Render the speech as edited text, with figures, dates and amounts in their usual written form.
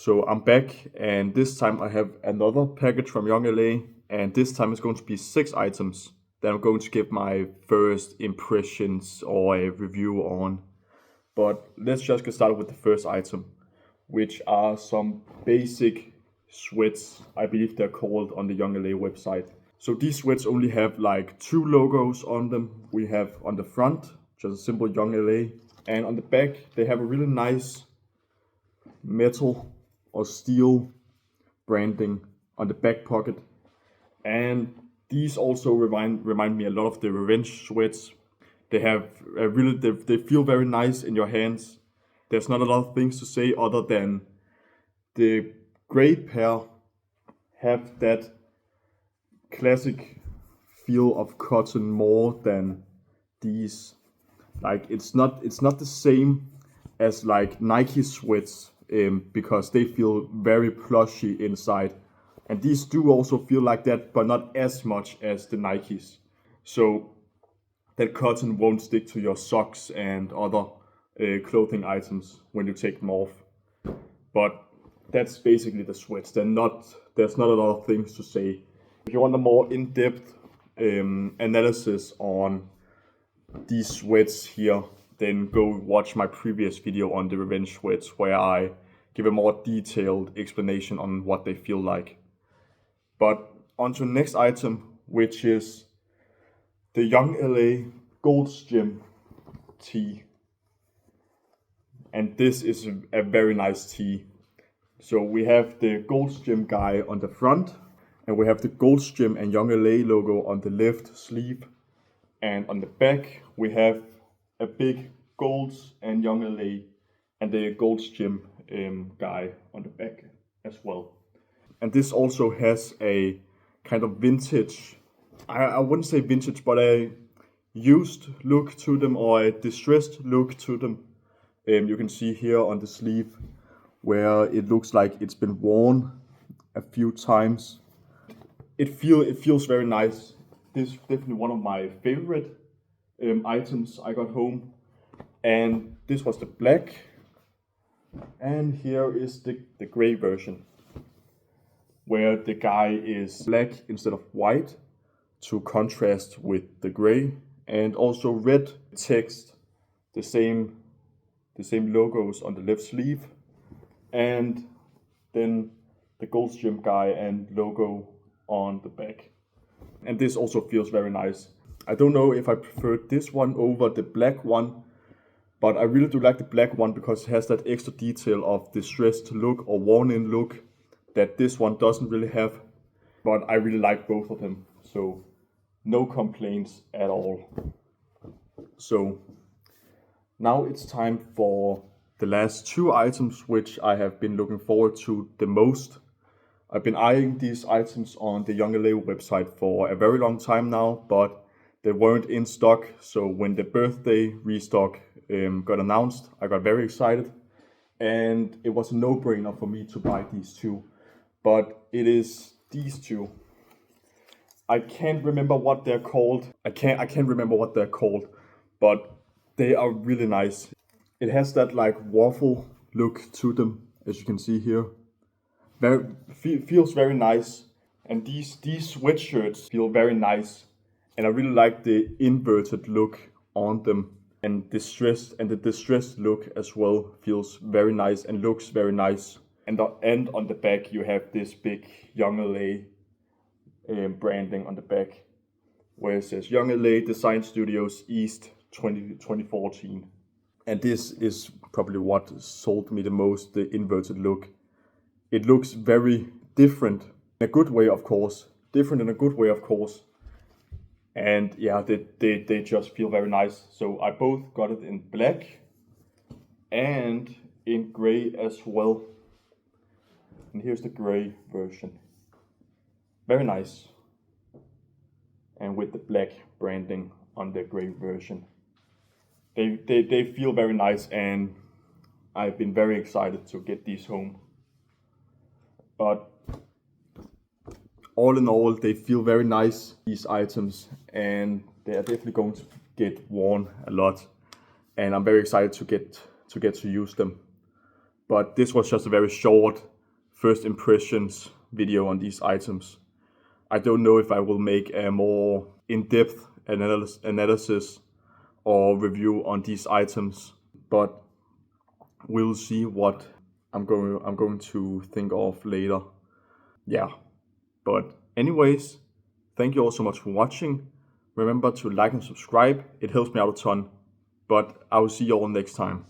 So I'm back, and this time I have another package from Youngla, and this time it's going to be 6 items that I'm going to give my first impressions or a review on. But let's just get started with the first item, which are some basic sweats. I believe they're called on the Youngla website. So these sweats only have like 2 logos on them. We have on the front just a simple Youngla, and on the back they have a really nice metal or steel branding on the back pocket. And these also remind me a lot of the Revenge sweats. They have they feel very nice in your hands. There's not a lot of things to say other than the gray pair have that classic feel of cotton more than these. Like it's not the same as like Nike sweats, because they feel very plushy inside, and these do also feel like that, but not as much as the Nikes. So that cotton won't stick to your socks and other clothing items when you take them off. But that's basically the sweats. There's not a lot of things to say. If you want a more in-depth analysis on these sweats here, then go watch my previous video on the Revenge sweats, where I give a more detailed explanation on what they feel like. But on to the next item, which is the Youngla Gold's Gym tee. And this is a very nice tee. So we have the Gold's Gym guy on the front, and we have the Gold's Gym and Youngla logo on the left sleeve. And on the back we have a big Gold's and Youngla and the Gold's Gym guy on the back as well. And this also has a kind of vintage, I wouldn't say vintage, but a used look to them, or a distressed look to them. You can see here on the sleeve where it looks like it's been worn a few times. It feels very nice. This is definitely one of my favorite items I got home. And this was the black. And here is the gray version, where the guy is black instead of white to contrast with the gray, and also red text, the same logos on the left sleeve, and then the Gold's Gym guy and logo on the back. And this also feels very nice. I don't know if I prefer this one over the black one, but I really do like the black one because it has that extra detail of distressed look or worn-in look that this one doesn't really have. But I really like both of them, so no complaints at all. So now it's time for the last 2 items, which I have been looking forward to the most. I've been eyeing these items on the Youngla website for a very long time now, but they weren't in stock. So when the birthday restock got announced, I got very excited, and it was a no-brainer for me to buy these 2. But it is these 2. I can't remember what they're called. I can't remember what they're called, but they are really nice. It has that like waffle look to them, as you can see here. Feels very nice, and these sweatshirts feel very nice, and I really like the inverted look on them, and the distressed look as well feels very nice and looks very nice. And on the back you have this big Youngla branding on the back, where it says Youngla Design Studios East 2014. And this is probably what sold me the most, the inverted look. It looks very different in a good way, of course. And yeah, they just feel very nice. So I both got it in black and in gray as well. And here's the gray version. Very nice. And with the black branding on the gray version. They feel very nice, and I've been very excited to get these home. But all in all, they feel very nice, these items, and they are definitely going to get worn a lot. And I'm very excited to get to use them. but this was just a very short first impressions video on these items. I don't know if I will make a more in-depth analysis or review on these items, but we'll see what I'm going to think of later. Yeah, but anyways, thank you all so much for watching. Remember to like and subscribe, it helps me out a ton, but I will see you all next time.